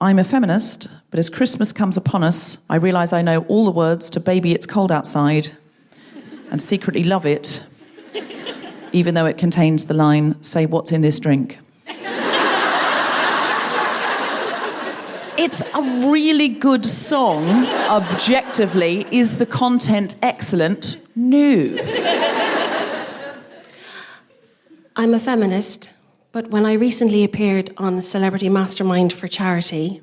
I'm a feminist, but as Christmas comes upon us, I realise I know all the words to Baby It's Cold Outside and secretly love it, even though it contains the line, say what's in this drink. It's a really good song, objectively. Is the content excellent? No. I'm a feminist, but when I recently appeared on Celebrity Mastermind for charity,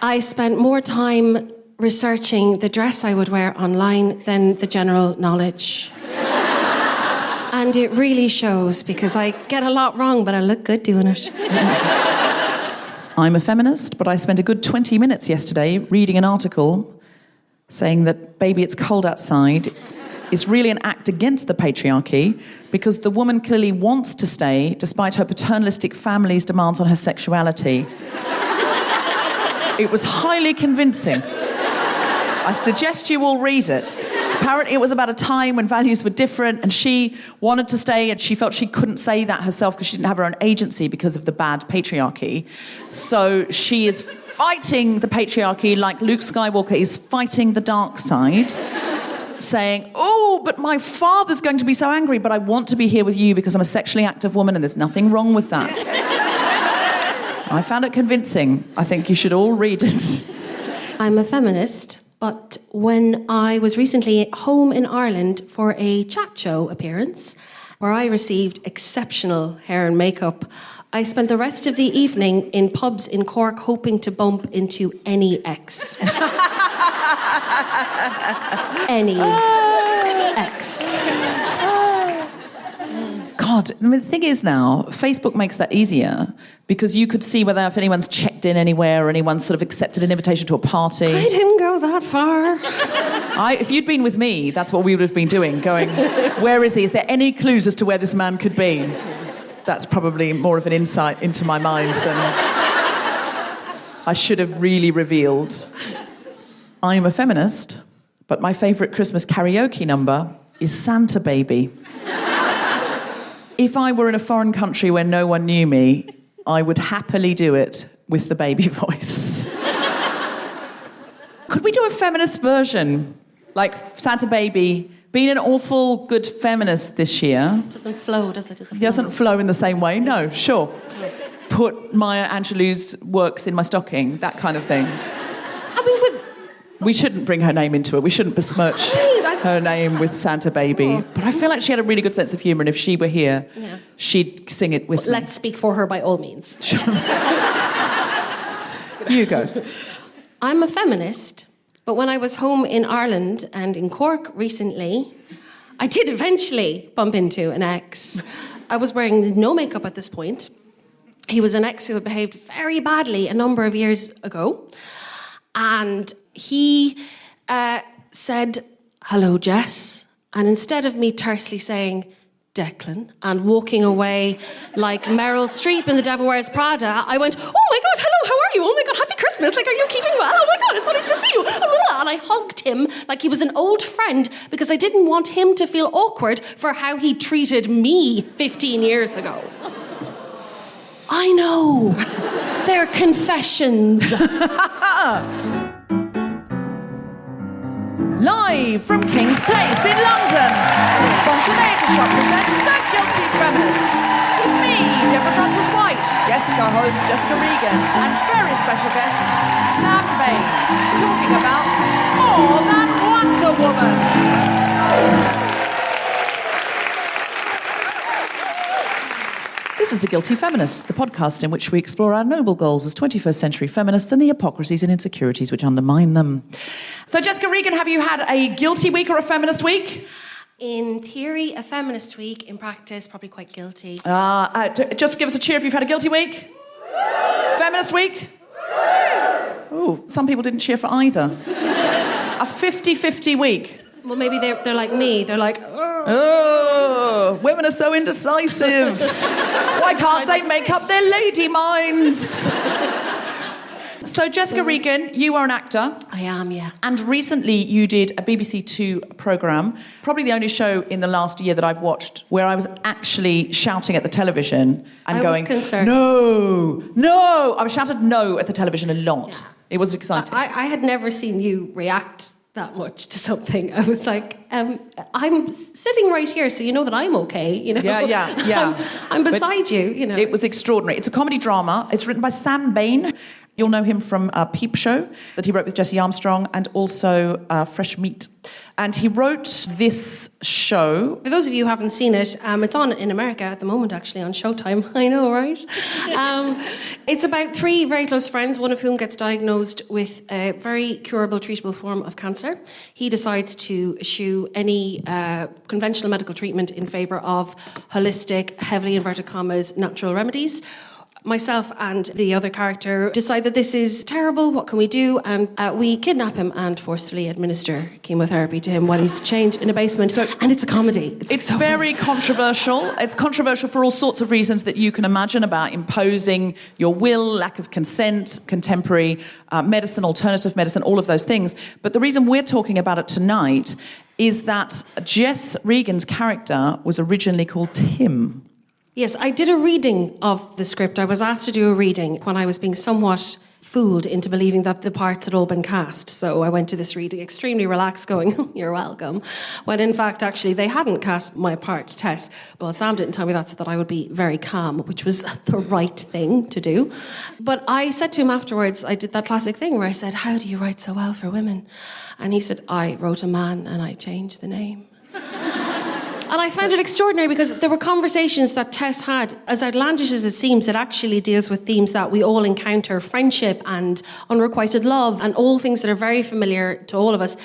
I spent more time researching the dress I would wear online than the general knowledge. And it really shows, because I get a lot wrong, but I look good doing it. I'm a feminist, but I spent a good 20 minutes yesterday reading an article saying that Baby It's Cold Outside is really an act against the patriarchy because the woman clearly wants to stay despite her paternalistic family's demands on her sexuality. It was highly convincing. I suggest you all read it. Apparently it was about a time when values were different and she wanted to stay and she felt she couldn't say that herself because she didn't have her own agency because of the bad patriarchy. So she is fighting the patriarchy like Luke Skywalker is fighting the dark side, saying, oh, but my father's going to be so angry, but I want to be here with you because I'm a sexually active woman and there's nothing wrong with that. I found it convincing. I think you should all read it. I'm a feminist, but when I was recently home in Ireland for a chat show appearance, where I received exceptional hair and makeup, I spent the rest of the evening in pubs in Cork hoping to bump into any ex. Any ex. God, I mean, the thing is now, Facebook makes that easier because you could see whether if anyone's checked in anywhere or anyone's sort of accepted an invitation to a party. I didn't go that far. If you'd been with me, that's what we would have been doing, going, where is he? Is there any clues as to where this man could be? That's probably more of an insight into my mind than I should have really revealed. I'm a feminist, but my favourite Christmas karaoke number is Santa Baby. If I were in a foreign country where no one knew me, I would happily do it with the baby voice. Could we do a feminist version? Like Santa Baby, being an awful good feminist this year. It just doesn't flow, does it? It doesn't flow in the same way, no, sure. Put Maya Angelou's works in my stocking, that kind of thing. I mean, We shouldn't bring her name into it. We shouldn't besmirch her name with Santa Baby. Oh. But I feel like she had a really good sense of humour, and if she were here, she'd sing it with me. Let's speak for her by all means. You go. I'm a feminist, but when I was home in Ireland and in Cork recently, I did eventually bump into an ex. I was wearing no makeup at this point. He was an ex who had behaved very badly a number of years ago. And he said, hello, Jess. And instead of me tersely saying, Declan, and walking away like Meryl Streep in The Devil Wears Prada, I went, oh my God, hello, how are you? Oh my God, happy Christmas. Like, are you keeping well? Oh my God, it's so nice to see you. And I hugged him like he was an old friend because I didn't want him to feel awkward for how he treated me 15 years ago. I know. They're confessions. Live from King's Place in London, the Spontaneity Shop presents The Guilty Feminist. With me, Deborah Francis-White, guest co-host Jessica Regan, and very special guest, Sam Bain, talking about More Than Wonder Woman. This is The Guilty Feminist, the podcast in which we explore our noble goals as 21st century feminists and the hypocrisies and insecurities which undermine them. So, Jessica Regan, have you had a guilty week or a feminist week? In theory, a feminist week. In practice, probably quite guilty. Just give us a cheer if you've had a guilty week. Feminist week? Oh, some people didn't cheer for either. A 50-50 week. Well, maybe they're like me. They're like, oh, women are so indecisive. Why can't they make up their lady minds? So, Jessica Regan, you are an actor. I am, yeah. And recently you did a BBC Two programme, probably the only show in the last year that I've watched where I was actually shouting at the television and I going, was concerned. No! I was shouted no at the television a lot. Yeah. It was exciting. I had never seen you react that much to something. I was like, I'm sitting right here, so you know that I'm okay, you know? Yeah. I'm beside you, you know. It was extraordinary. It's a comedy drama. It's written by Sam Bain. You'll know him from Peep Show, that he wrote with Jesse Armstrong, and also Fresh Meat. And he wrote this show. For those of you who haven't seen it, it's on in America at the moment, actually, on Showtime. I know, right? It's about three very close friends, one of whom gets diagnosed with a very curable, treatable form of cancer. He decides to eschew any conventional medical treatment in favour of holistic, heavily inverted commas, natural remedies. Myself and the other character decide that this is terrible, what can we do? And we kidnap him and forcefully administer chemotherapy to him while he's chained in a basement. And it's a comedy. It's so very controversial. It's controversial for all sorts of reasons that you can imagine, about imposing your will, lack of consent, contemporary medicine, alternative medicine, all of those things. But the reason we're talking about it tonight is that Jess Regan's character was originally called Tim. Yes, I did a reading of the script. I was asked to do a reading when I was being somewhat fooled into believing that the parts had all been cast. So I went to this reading extremely relaxed, going, you're welcome. When in fact, actually, they hadn't cast my part, Tess. Well, Sam didn't tell me that so that I would be very calm, which was the right thing to do. But I said to him afterwards, I did that classic thing where I said, how do you write so well for women? And he said, I wrote a man and I changed the name. And I found it extraordinary because there were conversations that Tess had, as outlandish as it seems, it actually deals with themes that we all encounter, friendship and unrequited love and all things that are very familiar to all of us.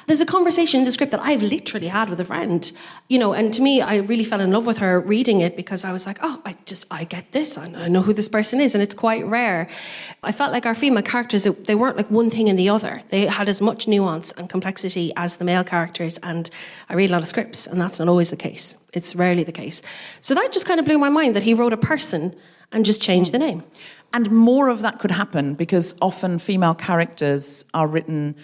There's a conversation in the script that I've literally had with a friend, you know, and to me, I really fell in love with her reading it because I was like, oh, I get this. I know who this person is, and it's quite rare. I felt like our female characters, they weren't like one thing and the other. They had as much nuance and complexity as the male characters, and I read a lot of scripts, and that's not always the case. It's rarely the case. So that just kind of blew my mind that he wrote a person and just changed the name. And more of that could happen because often female characters are written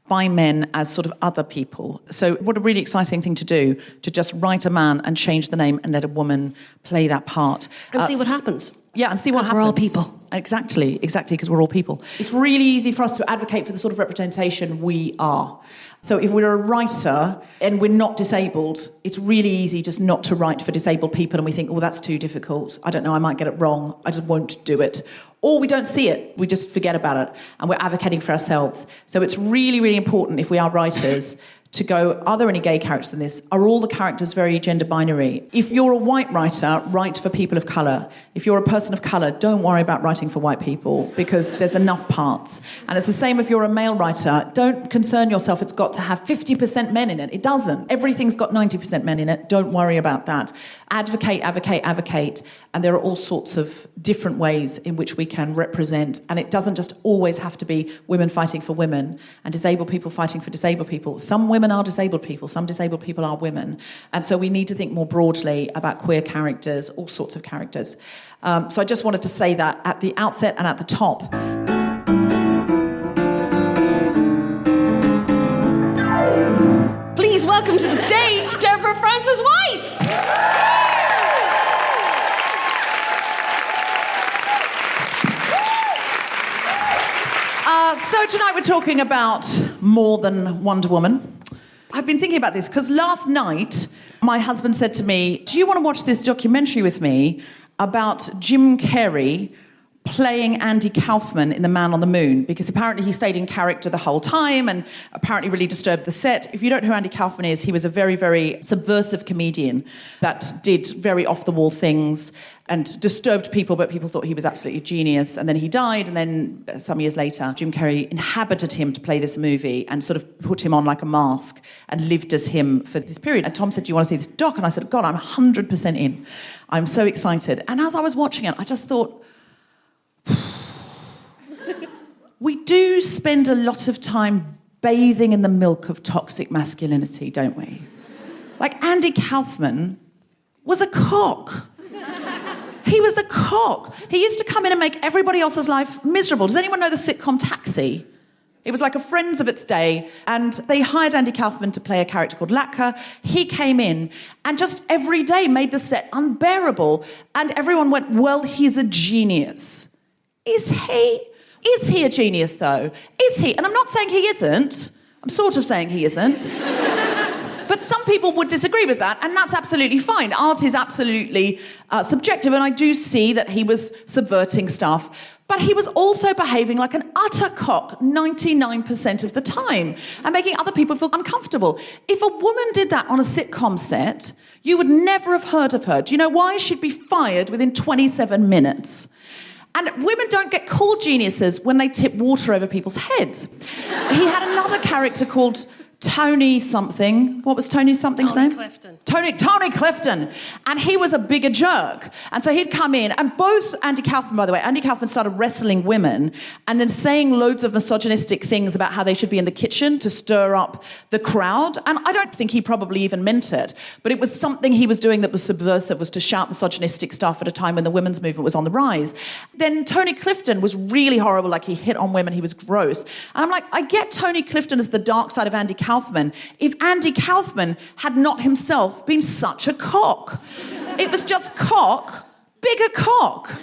by men as sort of other people. So what a really exciting thing to do, to just write a man and change the name and let a woman play that part. And see what happens. Yeah, and see what happens. We're all people. Exactly, because we're all people. It's really easy for us to advocate for the sort of representation we are. So if we're a writer and we're not disabled, it's really easy just not to write for disabled people, and we think, oh, that's too difficult. I don't know, I might get it wrong. I just won't do it. Or we don't see it. We just forget about it, and we're advocating for ourselves. So it's really, really important if we are writers to go, are there any gay characters in this? Are all the characters very gender binary? If you're a white writer, write for people of colour. If you're a person of colour, don't worry about writing for white people because there's enough parts. And it's the same if you're a male writer. Don't concern yourself it's got to have 50% men in it. It doesn't. Everything's got 90% men in it. Don't worry about that. Advocate. And there are all sorts of different ways in which we can represent. And it doesn't just always have to be women fighting for women and disabled people fighting for disabled people. Some women are disabled people. Some disabled people are women. And so we need to think more broadly about queer characters, all sorts of characters. So I just wanted to say that at the outset and at the top. Please welcome to the stage, Deborah Frances White. So tonight we're talking about more than Wonder Woman. I've been thinking about this because last night my husband said to me, do you want to watch this documentary with me about Jim Carrey playing Andy Kaufman in The Man on the Moon? Because apparently he stayed in character the whole time and apparently really disturbed the set. If you don't know who Andy Kaufman is, he was a very, very subversive comedian that did very off-the-wall things and disturbed people, but people thought he was absolutely a genius. And then he died, and then some years later, Jim Carrey inhabited him to play this movie and sort of put him on like a mask and lived as him for this period. And Tom said, do you want to see this doc? And I said, God, I'm 100% in. I'm so excited. And as I was watching it, I just thought, we do spend a lot of time bathing in the milk of toxic masculinity, don't we? Like Andy Kaufman was a cock. He was a cock. He used to come in and make everybody else's life miserable. Does anyone know the sitcom Taxi? It was like a Friends of its day, and they hired Andy Kaufman to play a character called Latka. He came in and just every day made the set unbearable, and everyone went, well, he's a genius. Is he? Is he a genius, though? Is he? And I'm not saying he isn't. I'm sort of saying he isn't. But some people would disagree with that, and that's absolutely fine. Art is absolutely subjective, and I do see that he was subverting stuff. But he was also behaving like an utter cock 99% of the time and making other people feel uncomfortable. If a woman did that on a sitcom set, you would never have heard of her. Do you know why? She'd be fired within 27 minutes. And women don't get called geniuses when they tip water over people's heads. He had another character called Tony something. What was Tony something's name? Tony Clifton. And he was a bigger jerk. And so he'd come in, and both Andy Kaufman, by the way, Andy Kaufman started wrestling women and then saying loads of misogynistic things about how they should be in the kitchen to stir up the crowd. And I don't think he probably even meant it, but it was something he was doing that was subversive, was to shout misogynistic stuff at a time when the women's movement was on the rise. Then Tony Clifton was really horrible, like he hit on women, he was gross. And I'm like, I get Tony Clifton as the dark side of Andy Kaufman if Andy Kaufman had not himself been such a cock. It was just cock, bigger cock.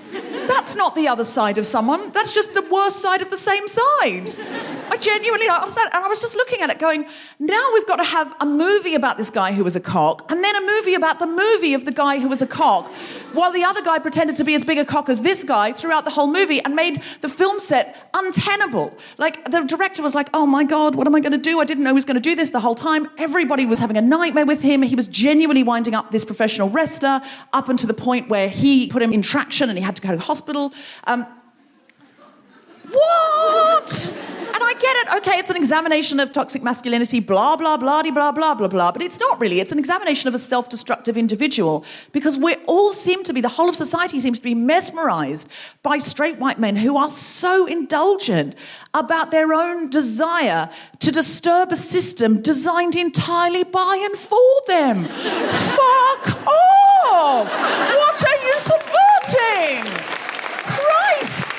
That's not the other side of someone. That's just the worst side of the same side. I genuinely, I was just looking at it going, now we've got to have a movie about this guy who was a cock, and then a movie about the movie of the guy who was a cock, while the other guy pretended to be as big a cock as this guy throughout the whole movie and made the film set untenable. Like, the director was like, oh my God, what am I going to do? I didn't know he was going to do this the whole time. Everybody was having a nightmare with him. He was genuinely winding up this professional wrestler up until the point where he put him in traction and he had to go to hospital. What? And I get it, okay, it's an examination of toxic masculinity, blah, blah, blah, blah, blah, blah, blah, but it's not really. It's an examination of a self-destructive individual, because we all seem to be, the whole of society seems to be mesmerised by straight white men who are so indulgent about their own desire to disturb a system designed entirely by and for them. Fuck off! What are you subverting? Christ!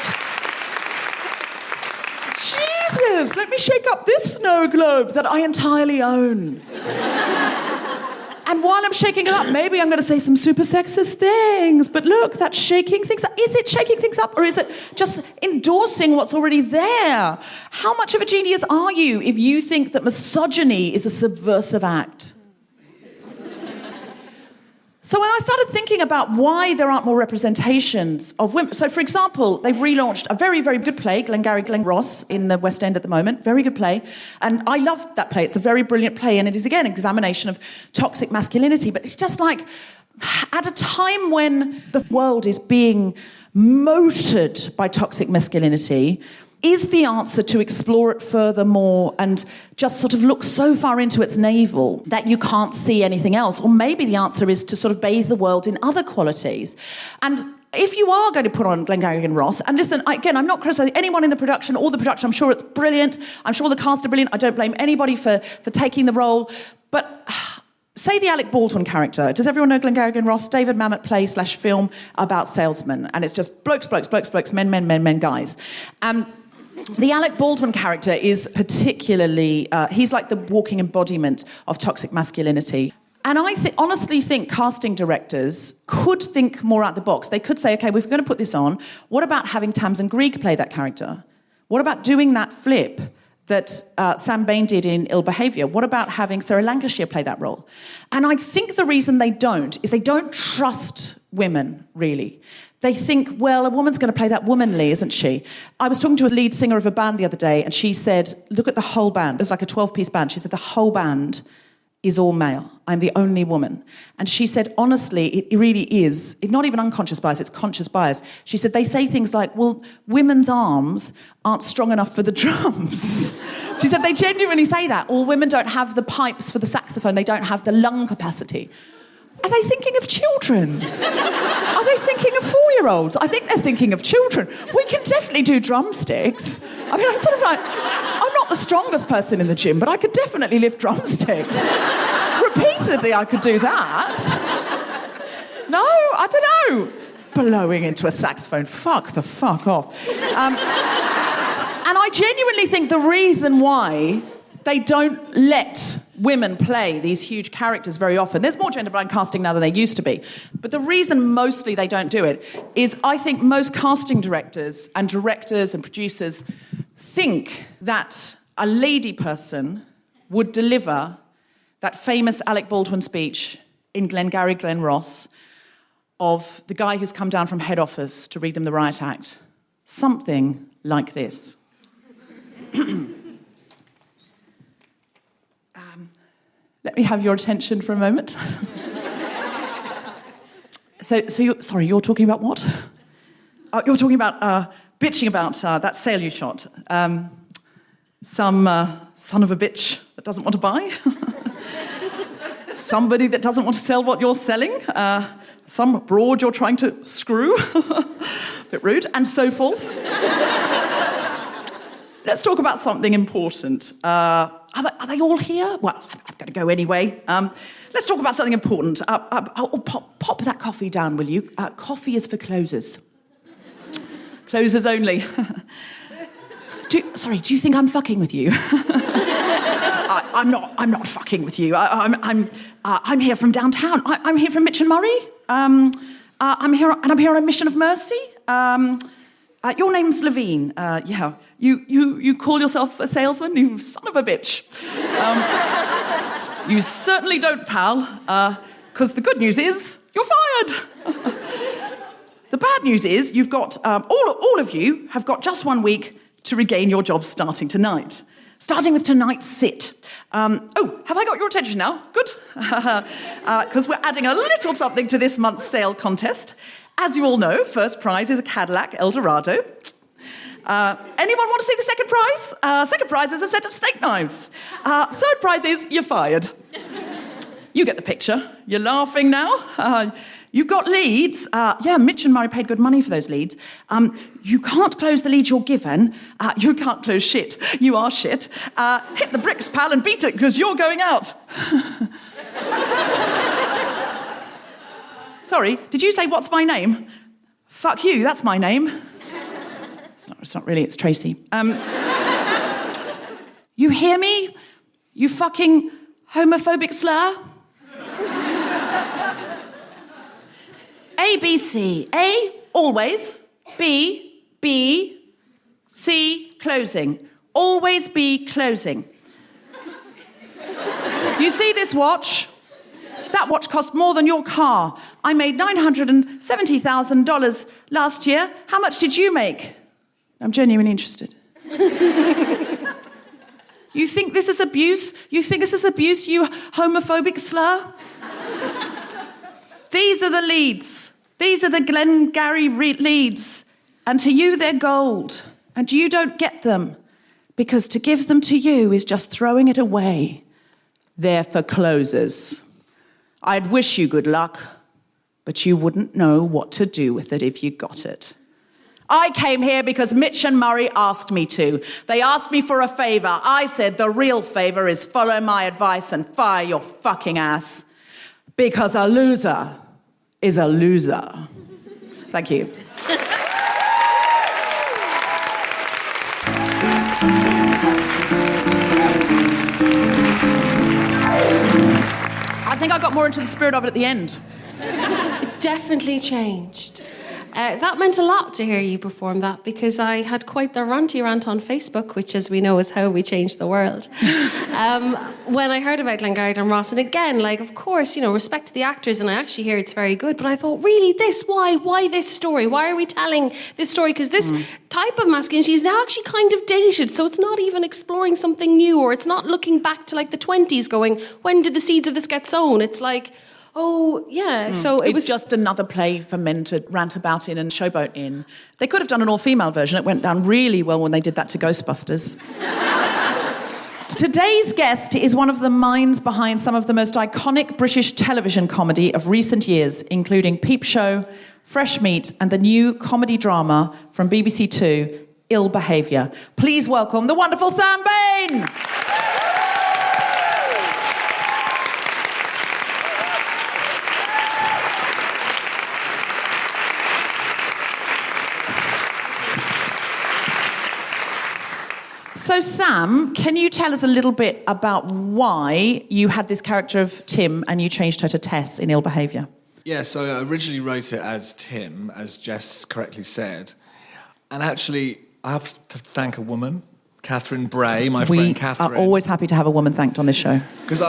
Jesus, let me shake up this snow globe that I entirely own. And while I'm shaking it up, maybe I'm going to say some super sexist things. But look, that's shaking things up. Is it shaking things up, or is it just endorsing what's already there? How much of a genius are you if you think that misogyny is a subversive act? So when I started thinking about why there aren't more representations of women... So, for example, they've relaunched a very, very good play, Glengarry Glen Ross, in the West End at the moment. Very good play. And I love that play. It's a very brilliant play, and it is, again, an examination of toxic masculinity. But it's just like, at a time when the world is being motored by toxic masculinity... Is the answer to explore it furthermore and just sort of look so far into its navel that you can't see anything else? Or maybe the answer is to sort of bathe the world in other qualities. And if you are going to put on Glengarry and Ross, and listen, again, I'm not criticising anyone in the production or the production. I'm sure it's brilliant. I'm sure the cast are brilliant. I don't blame anybody for taking the role. But... say the Alec Baldwin character. Does everyone know Glengarry and Ross? David Mamet play/film about salesmen. And it's just blokes, men, guys. The Alec Baldwin character is particularly... he's like the walking embodiment of toxic masculinity. And I honestly think casting directors could think more out the box. They could say, OK, we're going to put this on. What about having Tamsin Greig play that character? What about doing that flip that Sam Bain did in Ill Behaviour? What about having Sarah Lancashire play that role? And I think the reason they don't is they don't trust women, really. They think, well, a woman's going to play that womanly, isn't she? I was talking to a lead singer of a band the other day, and she said, look at the whole band. There's like a 12-piece band. She said, the whole band is all male. I'm the only woman. And she said, honestly, it really is. It's not even unconscious bias, it's conscious bias. She said, they say things like, well, women's arms aren't strong enough for the drums. She said, they genuinely say that. Or women don't have the pipes for the saxophone. They don't have the lung capacity. Are they thinking of children? Are they thinking of 4-year-olds? I think they're thinking of children. We can definitely do drumsticks. I mean, I'm sort of like, I'm not the strongest person in the gym, but I could definitely lift drumsticks. Repeatedly, I could do that. No, I don't know. blowing into a saxophone. Fuck the fuck off. And I genuinely think the reason why they don't let women play these huge characters very often. There's more gender-blind casting now than there used to be. But the reason mostly they don't do it is I think most casting directors and producers think that a lady person would deliver that famous Alec Baldwin speech in Glengarry Glen Ross of the guy who's come down from head office to read them the riot act. Something like this. Let me have your attention for a moment. So you're talking about what? You're talking about bitching about that sale you shot. Some son of a bitch that doesn't want to buy. Somebody that doesn't want to sell what you're selling. Some broad you're trying to screw. Bit rude, and so forth. Let's talk about something important. Are they all here? Well, I'm going to go anyway. Let's talk about something important. Pop that coffee down, will you? Coffee is for closers. Closers only. Do you think I'm fucking with you? I'm not fucking with you. I'm here from downtown. I'm here from Mitch and Murray. I'm here on a mission of mercy. Your name's Levine. Yeah. You call yourself a salesman? You son of a bitch. You certainly don't, pal. Because the good news is you're fired. The bad news is you've got all of you have got just 1 week to regain your jobs starting tonight. Starting with tonight's sit. Have I got your attention now? Good. Because we're adding a little something to this month's sale contest. As you all know, first prize is a Cadillac Eldorado. Anyone want to see the second prize? Second prize is a set of steak knives. Third prize is you're fired. You get the picture. You're laughing now. You've got leads. Yeah, Mitch and Murray paid good money for those leads. You can't close the leads you're given. You can't close shit. You are shit. Hit the bricks, pal, and beat it, because you're going out. Sorry, did you say what's my name? Fuck you, that's my name. It's not really, it's Tracy. You hear me? You fucking homophobic slur? A, B, C. A, always. B, C, closing. Always be closing. You see this watch? That watch cost more than your car. I made $970,000 last year. How much did you make? I'm genuinely interested. You think this is abuse? You think this is abuse, you homophobic slur? These are the leads. These are the Glengarry leads. And to you, they're gold. And you don't get them. Because to give them to you is just throwing it away. They're for closers. I'd wish you good luck, but you wouldn't know what to do with it if you got it. I came here because Mitch and Murray asked me to. They asked me for a favour. I said the real favour is follow my advice and fire your fucking ass. Because a loser is a loser. Thank you. I think I got more into the spirit of it at the end. It definitely changed. That meant a lot to hear you perform that, because I had quite the ranty rant on Facebook, which, as we know, is how we change the world. When I heard about Glengarry Glen Ross, and again, like, of course, you know, respect to the actors, and I actually hear it's very good, but I thought, really, this? Why this story? Why are we telling this story? Because this type of masculinity is now actually kind of dated, so it's not even exploring something new, or it's not looking back to, like, the 20s going, when did the seeds of this get sown? It's like, oh, yeah. So it was just another play for men to rant about in and showboat in. They could have done an all-female version. It went down really well when they did that to Ghostbusters. Today's guest is one of the minds behind some of the most iconic British television comedy of recent years, including Peep Show, Fresh Meat, and the new comedy drama from BBC Two, Ill Behaviour. Please welcome the wonderful Sam Bain! So, Sam, can you tell us a little bit about why you had this character of Tim and you changed her to Tess in Ill Behaviour? Yeah, so I originally wrote it as Tim, as Jess correctly said. And actually, I have to thank a woman, Catherine Bray, my friend Catherine. We are always happy to have a woman thanked on this show. Because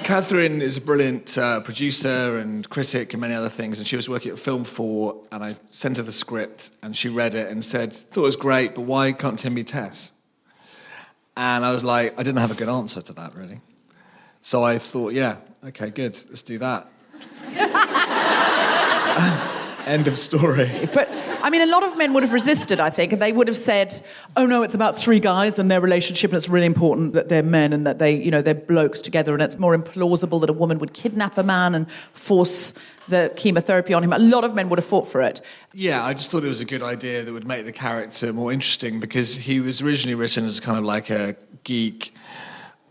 Catherine is a brilliant producer and critic and many other things, and she was working at Film 4, and I sent her the script, and she read it and said, thought it was great, but why can't Tim be Tess? And I was like, I didn't have a good answer to that, really. So I thought, yeah, okay, good, let's do that. End of story. But, I mean, a lot of men would have resisted, I think, and they would have said, oh, no, it's about three guys and their relationship, and it's really important that they're men and that they, you know, they're blokes together, and it's more implausible that a woman would kidnap a man and force the chemotherapy on him. A lot of men would have fought for it. Yeah, I just thought it was a good idea that would make the character more interesting, because he was originally written as kind of like a geek,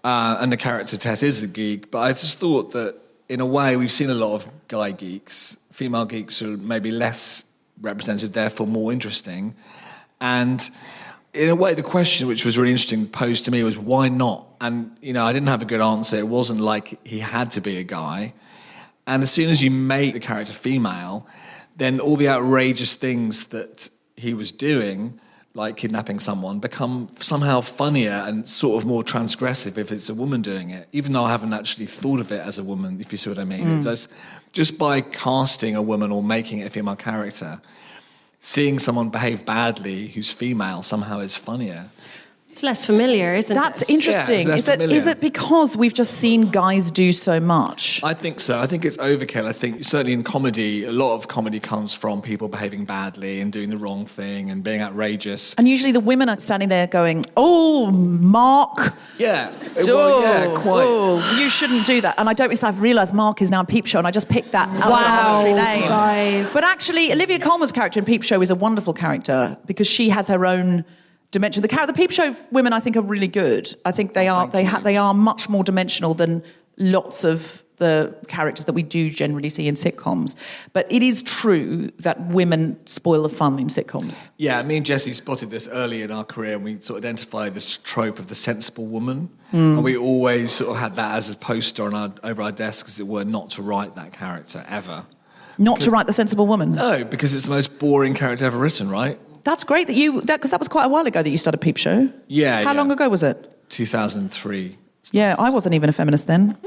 and the character Tess is a geek, but I just thought that, in a way, we've seen a lot of guy geeks. Female geeks are maybe less represented, therefore more interesting. And in a way, the question, which was really interesting, posed to me was, why not? And, you know, I didn't have a good answer. It wasn't like he had to be a guy. And as soon as you make the character female, then all the outrageous things that he was doing, like kidnapping someone, become somehow funnier and sort of more transgressive if it's a woman doing it, even though I haven't actually thought of it as a woman, if you see what I mean. It does, just by casting a woman or making it a female character, seeing someone behave badly who's female somehow is funnier. It's less familiar, isn't it? That's interesting. Yeah, is it because we've just seen guys do so much? I think so. I think it's overkill. I think certainly in comedy, a lot of comedy comes from people behaving badly and doing the wrong thing and being outrageous. And usually the women are standing there going, oh, Mark. Yeah. Well, yeah, quite. Oh, you shouldn't do that. And I don't I've realised Mark is now in Peep Show, and I just picked that as an arbitrary name. Guys. But actually, Olivia Colman's character in Peep Show is a wonderful character because she has her own dimension. The Peep Show women, I think, are really good. I think they are much more dimensional than lots of the characters that we do generally see in sitcoms. But it is true that women spoil the fun in sitcoms. Yeah, me and Jessie spotted this early in our career, and we sort of identified this trope of the sensible woman. And we always sort of had that as a poster over our desk, as it were, not to write that character ever. Not to write the sensible woman? No, because it's the most boring character ever written, right? That's great because that was quite a while ago that you started Peep Show. Yeah. How long ago was it? 2003. Yeah, I wasn't even a feminist then.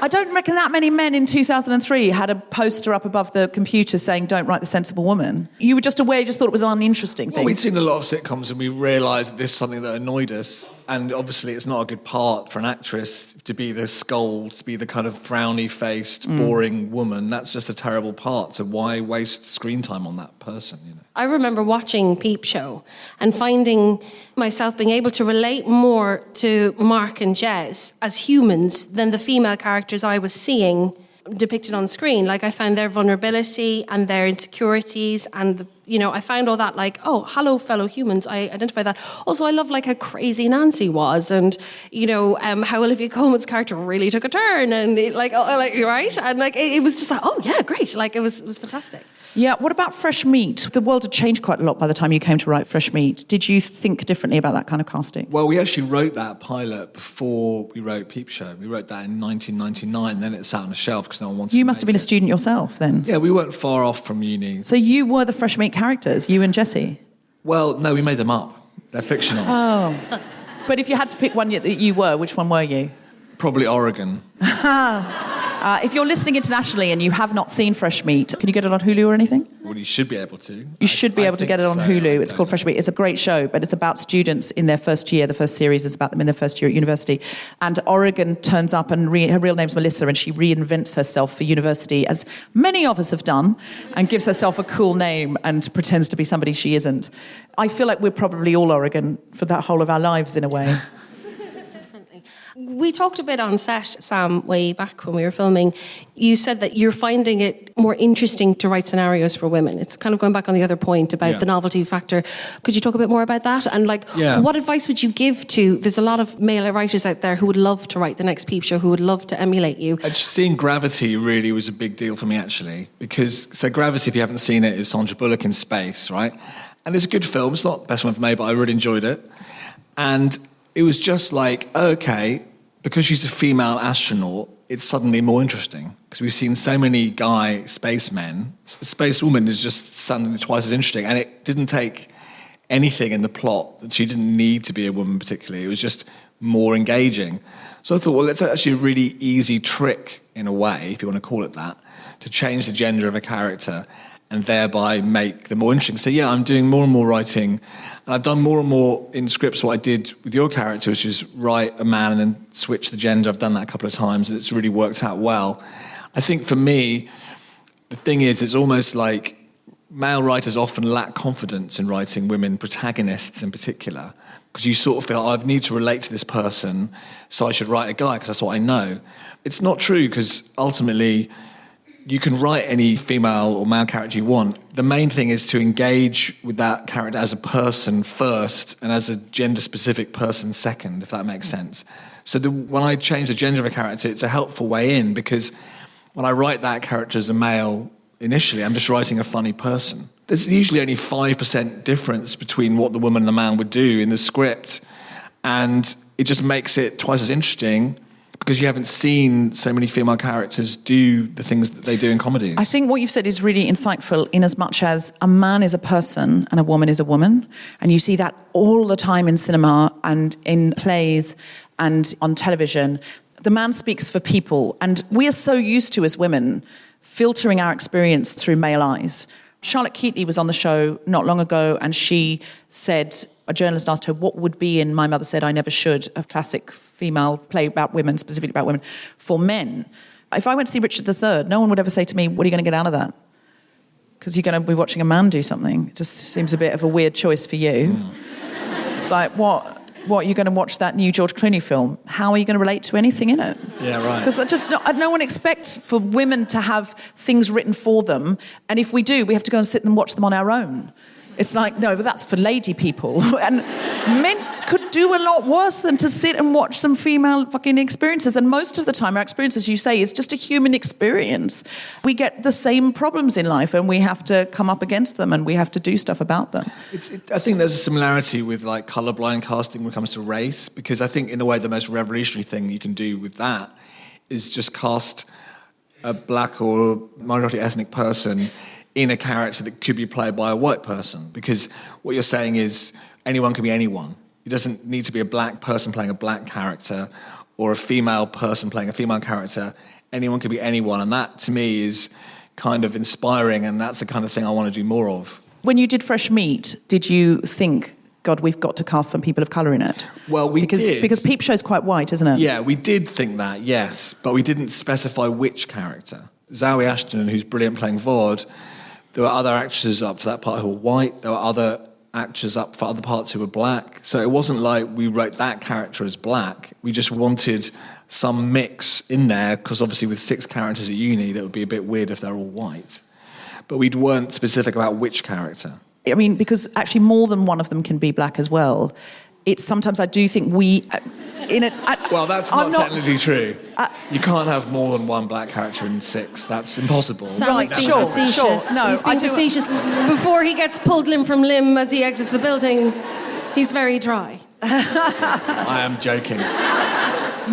I don't reckon that many men in 2003 had a poster up above the computer saying, don't write the sensible woman. You were just aware, you just thought it was an uninteresting thing. Well, we'd seen a lot of sitcoms and we realised that this is something that annoyed us. And obviously it's not a good part for an actress to be the scold, to be the kind of frowny-faced, boring woman. That's just a terrible part. So why waste screen time on that person, you know? I remember watching Peep Show and finding myself being able to relate more to Mark and Jez as humans than the female characters I was seeing depicted on screen. Like, I found their vulnerability and their insecurities and, I found all that like, oh, hello, fellow humans. I identify that. Also, I love, like, how crazy Nancy was and, how Olivia Colman's character really took a turn and, right? And, it was just like, oh, yeah, great. Like, it was fantastic. Yeah, what about Fresh Meat? The world had changed quite a lot by the time you came to write Fresh Meat. Did you think differently about that kind of casting? Well, we actually wrote that pilot before we wrote Peep Show. We wrote that in 1999, then it sat on a shelf because no one wanted to. You must have been a student yourself then. Yeah, we weren't far off from uni. So you were the Fresh Meat characters, you and Jessie? Well, no, we made them up. They're fictional. Oh. But if you had to pick one that you were, which one were you? Probably Oregon. If you're listening internationally and you have not seen Fresh Meat, can you get it on Hulu or anything? Well, you should be able to. You should be able to get it on Hulu. It's called Fresh Meat. It's a great show, but it's about students in their first year. The first series is about them in their first year at university. And Oregon turns up, and her real name's Melissa, and she reinvents herself for university, as many of us have done, and gives herself a cool name and pretends to be somebody she isn't. I feel like we're probably all Oregon for that whole of our lives, in a way. We talked a bit on set, Sam, way back when we were filming. You said that you're finding it more interesting to write scenarios for women. It's kind of going back on the other point about the novelty factor. Could you talk a bit more about that? And what advice would you give to, there's a lot of male writers out there who would love to write the next Peep Show, who would love to emulate you. Seeing Gravity really was a big deal for me, actually. Because, Gravity, if you haven't seen it, is Sandra Bullock in space, right? And it's a good film. It's not the best one ever made, but I really enjoyed it. And it was just like, okay, because she's a female astronaut, it's suddenly more interesting. Because we've seen so many guy spacemen. A space woman is just suddenly twice as interesting. And it didn't take anything in the plot. She didn't need to be a woman particularly. It was just more engaging. So I thought, well, it's actually a really easy trick, in a way, if you want to call it that, to change the gender of a character and thereby make them more interesting. So yeah, I'm doing more and more writing, and I've done more and more in scripts what I did with your character, which is write a man and then switch the gender. I've done that a couple of times, and it's really worked out well. I think for me, the thing is, it's almost like male writers often lack confidence in writing women protagonists in particular, because you sort of feel, I need to relate to this person, so I should write a guy because that's what I know. It's not true, because ultimately you can write any female or male character you want. The main thing is to engage with that character as a person first and as a gender-specific person second, if that makes sense. So when I change the gender of a character, it's a helpful way in, because when I write that character as a male initially, I'm just writing a funny person. There's usually only 5% difference between what the woman and the man would do in the script, and it just makes it twice as interesting, because you haven't seen so many female characters do the things that they do in comedies. I think what you've said is really insightful, in as much as a man is a person and a woman is a woman. And you see that all the time in cinema and in plays and on television. The man speaks for people. And we are so used to, as women, filtering our experience through male eyes. Charlotte Keatley was on the show not long ago, and she said, a journalist asked her, what would be in My Mother Said I Never Should, a classic female play about women, specifically about women, for men. If I went to see Richard III, no one would ever say to me, what are you going to get out of that? Because you're going to be watching a man do something. It just seems a bit of a weird choice for you. It's like, what are you going to watch that new George Clooney film? How are you going to relate to anything in it? Yeah, right. Because no one expects for women to have things written for them, and if we do, we have to go and sit and watch them on our own. It's like, no, but that's for lady people. And men could do a lot worse than to sit and watch some female fucking experiences. And most of the time, our experience, as you say, is just a human experience. We get the same problems in life, and we have to come up against them, and we have to do stuff about them. I think there's a similarity with like colourblind casting when it comes to race, because I think in a way the most revolutionary thing you can do with that is just cast a black or minority ethnic person in a character that could be played by a white person, because what you're saying is anyone can be anyone. It doesn't need to be a black person playing a black character or a female person playing a female character. Anyone can be anyone, and that to me is kind of inspiring, and that's the kind of thing I want to do more of. When you did Fresh Meat, did you think, God, we've got to cast some people of colour in it? Well, we did. Because Peep Show's quite white, isn't it? Yeah, we did think that, yes, but we didn't specify which character. Zoe Ashton, who's brilliant playing Vaude, there were other actresses up for that part who were white. There were other actors up for other parts who were black. So it wasn't like we wrote that character as black. We just wanted some mix in there, because obviously with 6 characters at uni, that would be a bit weird if they're all white. But we weren't specific about which character. I mean, because actually more than one of them can be black as well. It's sometimes I do think we... well, that's not technically true. You can't have more than one black character in 6. That's impossible. Sam's being facetious. No, he's being facetious. Before he gets pulled limb from limb as he exits the building, he's very dry. I am joking.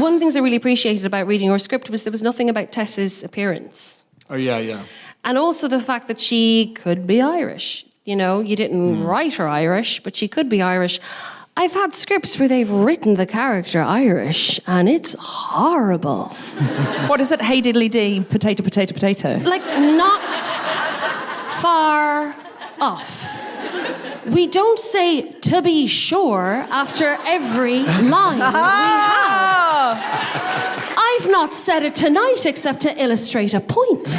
One of the things I really appreciated about reading your script was there was nothing about Tess's appearance. Oh, yeah. And also the fact that she could be Irish. You know, you didn't write her Irish, but she could be Irish. I've had scripts where they've written the character Irish, and it's horrible. What is it? Hey diddly dee, potato, potato, potato. Like, not far off. We don't say to be sure after every line we have. I've not said it tonight except to illustrate a point.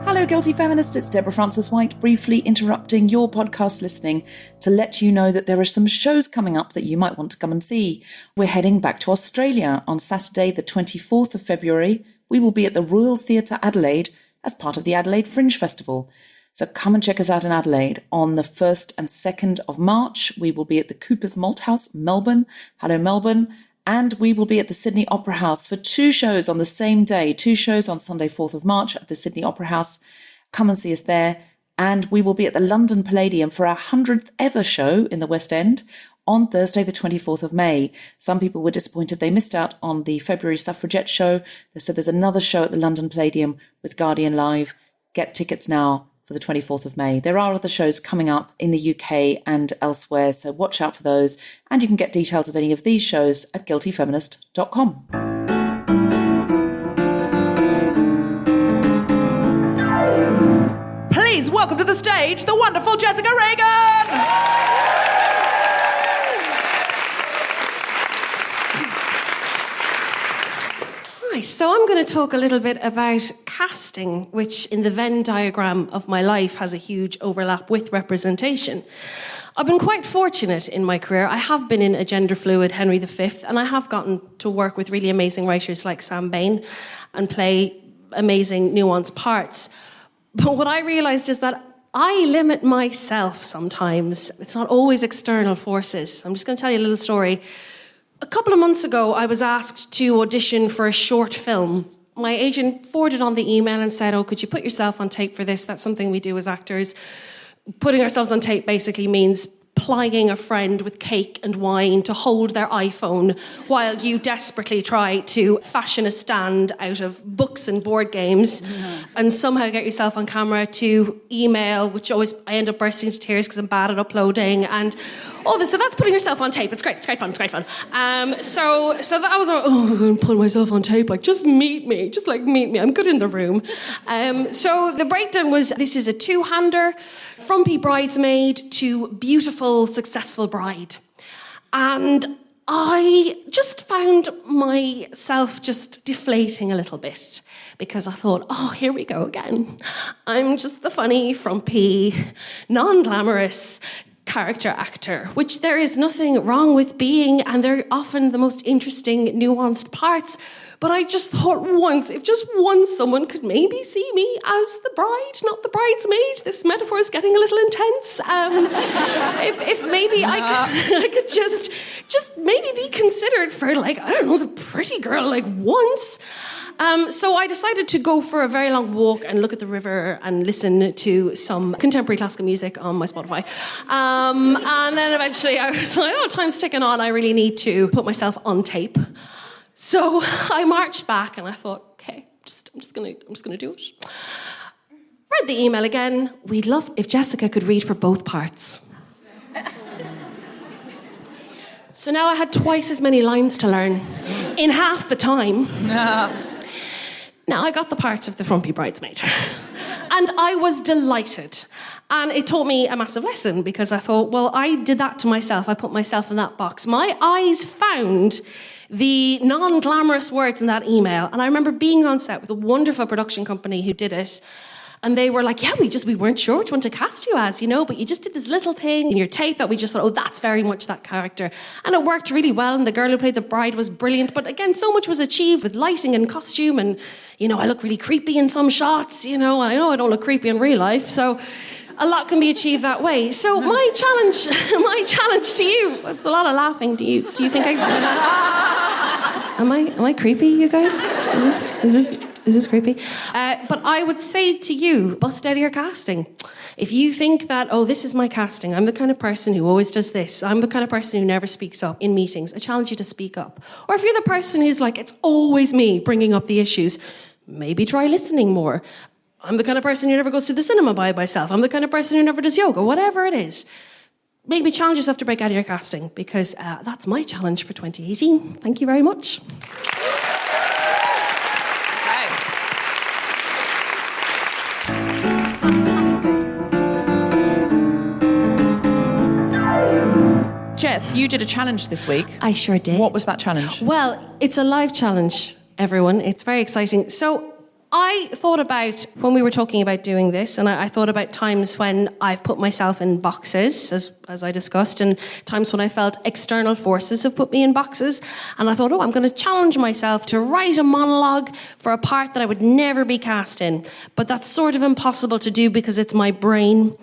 Hello, Guilty Feminist. It's Deborah Frances-White, briefly interrupting your podcast listening to let you know that there are some shows coming up that you might want to come and see. We're heading back to Australia on Saturday, the 24th of February. We will be at the Royal Theatre Adelaide as part of the Adelaide Fringe Festival. So come and check us out in Adelaide. On the 1st and 2nd of March, we will be at the Cooper's Malt House, Melbourne. Hello, Melbourne. And we will be at the Sydney Opera House for 2 shows on the same day, 2 shows on Sunday, 4th of March at the Sydney Opera House. Come and see us there. And we will be at the London Palladium for our 100th ever show in the West End on Thursday, the 24th of May. Some people were disappointed they missed out on the February suffragette show. So there's another show at the London Palladium with Guardian Live. Get tickets now for the 24th of May. There are other shows coming up in the UK and elsewhere, so watch out for those. And you can get details of any of these shows at guiltyfeminist.com. Please welcome to the stage the wonderful Jessica Regan! Right, so I'm going to talk a little bit about casting, which in the Venn diagram of my life has a huge overlap with representation. I've been quite fortunate in my career. I have been in a gender-fluid Henry V, and I have gotten to work with really amazing writers like Sam Bain and play amazing, nuanced parts. But what I realised is that I limit myself sometimes. It's not always external forces. I'm just going to tell you a little story. A couple of months ago, I was asked to audition for a short film. My agent forwarded on the email and said, could you put yourself on tape for this? That's something we do as actors. Putting ourselves on tape basically means plying a friend with cake and wine to hold their iPhone while you desperately try to fashion a stand out of books and board games and somehow get yourself on camera to email, which always I end up bursting into tears because I'm bad at uploading and all this. So that's putting yourself on tape. It's great fun. So that was, I'm going to put myself on tape. Like, just meet me. I'm good in the room. So the breakdown was, this is a 2-hander, frumpy bridesmaid to beautiful, successful bride. And I just found myself just deflating a little bit because I thought, here we go again. I'm just the funny, frumpy, non-glamorous character actor, which there is nothing wrong with being, and they're often the most interesting, nuanced parts. But I just thought if just once someone could maybe see me as the bride, not the bridesmaid. This metaphor is getting a little intense. If maybe I could just maybe be considered for, the pretty girl, once. So I decided to go for a very long walk and look at the river and listen to some contemporary classical music on my Spotify. And then eventually I was like, time's ticking on. I really need to put myself on tape. So I marched back and I thought, okay, I'm just gonna do it. Read the email again. We'd love if Jessica could read for both parts. So now I had twice as many lines to learn in half the time. Now I got the part of the frumpy bridesmaid. And I was delighted. And it taught me a massive lesson because I thought, I did that to myself. I put myself in that box. My eyes found the non-glamorous words in that email. And I remember being on set with a wonderful production company who did it. And they were like, we weren't sure which one to cast you as, but you just did this little thing in your tape that we just thought, that's very much that character. And it worked really well, and the girl who played the bride was brilliant. But again, so much was achieved with lighting and costume, and, I look really creepy in some shots, and I know I don't look creepy in real life, so a lot can be achieved that way. So my challenge to you, it's a lot of laughing. Do you think am I creepy, you guys? Is this creepy? But I would say to you, bust out of your casting. If you think that, this is my casting, I'm the kind of person who always does this, I'm the kind of person who never speaks up in meetings, I challenge you to speak up. Or if you're the person who's like, it's always me bringing up the issues, maybe try listening more. I'm the kind of person who never goes to the cinema by myself. I'm the kind of person who never does yoga, whatever it is. Maybe challenge yourself to break out of your casting, because that's my challenge for 2018. Thank you very much. Jess, you did a challenge this week. I sure did. What was that challenge? Well, it's a live challenge, everyone. It's very exciting. So I thought about, when we were talking about doing this, and I thought about times when I've put myself in boxes, as I discussed, and times when I felt external forces have put me in boxes. And I thought, I'm going to challenge myself to write a monologue for a part that I would never be cast in. But that's sort of impossible to do because it's my brain.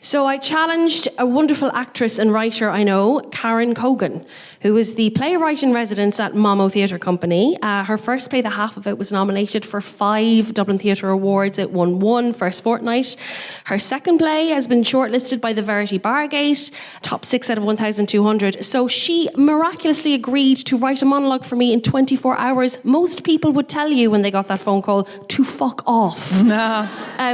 So I challenged a wonderful actress and writer I know, Karen Cogan, who is the playwright in residence at Momo Theatre Company. Her first play, the half of it, was nominated for 5 Dublin Theatre Awards. It won 1 first fortnight. Her second play has been shortlisted by the Verity Bargate, top 6 out of 1,200. So she miraculously agreed to write a monologue for me in 24 hours. Most people would tell you when they got that phone call to fuck off. No.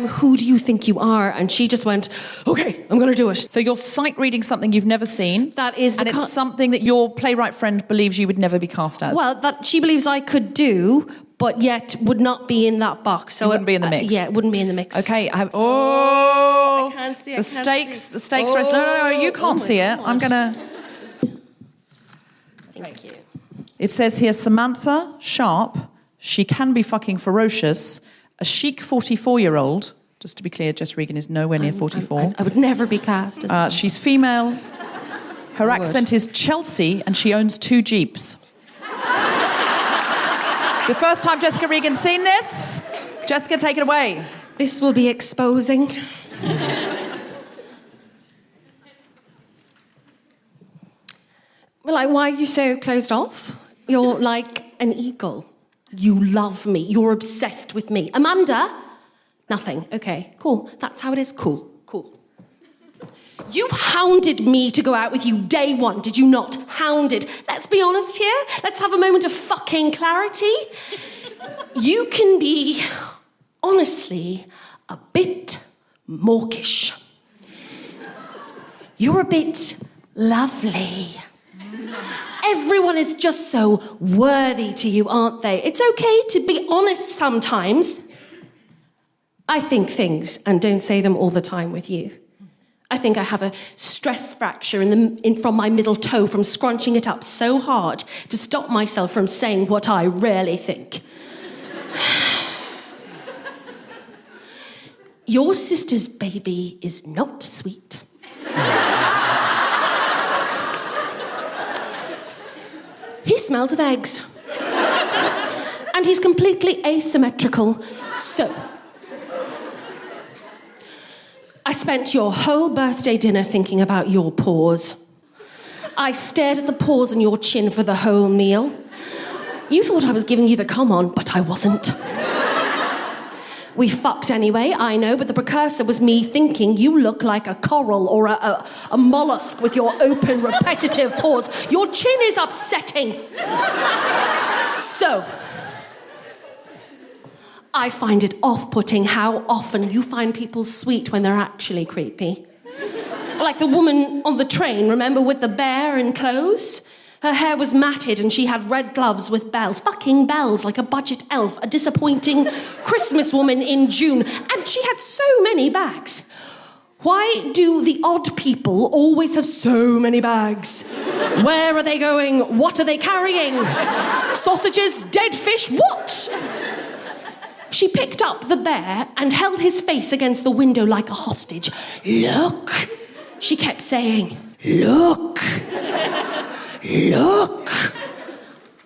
Who do you think you are? And she just went, okay, I'm going to do it. So you're sight reading something you've never seen. That is, and it's something that your playwright friend believes you would never be cast as. Well, that she believes I could do, but yet would not be in that box. So it wouldn't be in the mix. Yeah, it wouldn't be in the mix. Okay, I have. I can't see. The stakes are. No, you can't see it. God. I'm gonna. Thank you. It says here, Samantha Sharp. She can be fucking ferocious. A chic 44-year-old. Just to be clear, Jess Regan is nowhere near 44. I would never be cast as She's female. Her accent is Chelsea, and she owns 2 Jeeps. The first time Jessica Regan's seen this. Jessica, take it away. This will be exposing. Well, like, why are you so closed off? You're like an eagle. You love me. You're obsessed with me. Amanda? Nothing. Okay, cool. That's how it is. Cool. You hounded me to go out with you day one, did you not? Hounded. Let's be honest here. Let's have a moment of fucking clarity. You can be, honestly, a bit mawkish. You're a bit lovely. Everyone is just so worthy to you, aren't they? It's okay to be honest sometimes. I think things and don't say them all the time with you. I think I have a stress fracture from my middle toe from scrunching it up so hard to stop myself from saying what I really think. Your sister's baby is not sweet. He smells of eggs. And he's completely asymmetrical, so... I spent your whole birthday dinner thinking about your paws. I stared at the paws on your chin for the whole meal. You thought I was giving you the come on, but I wasn't. We fucked anyway, I know, but the precursor was me thinking you look like a coral or a mollusk with your open, repetitive paws. Your chin is upsetting. So... I find it off-putting how often you find people sweet when they're actually creepy. Like the woman on the train, remember, with the bear in clothes? Her hair was matted and she had red gloves with bells. Fucking bells, like a budget elf, a disappointing Christmas woman in June. And she had so many bags. Why do the odd people always have so many bags? Where are they going? What are they carrying? Sausages? Dead fish? What? She picked up the bear and held his face against the window like a hostage. Look, she kept saying, look, look.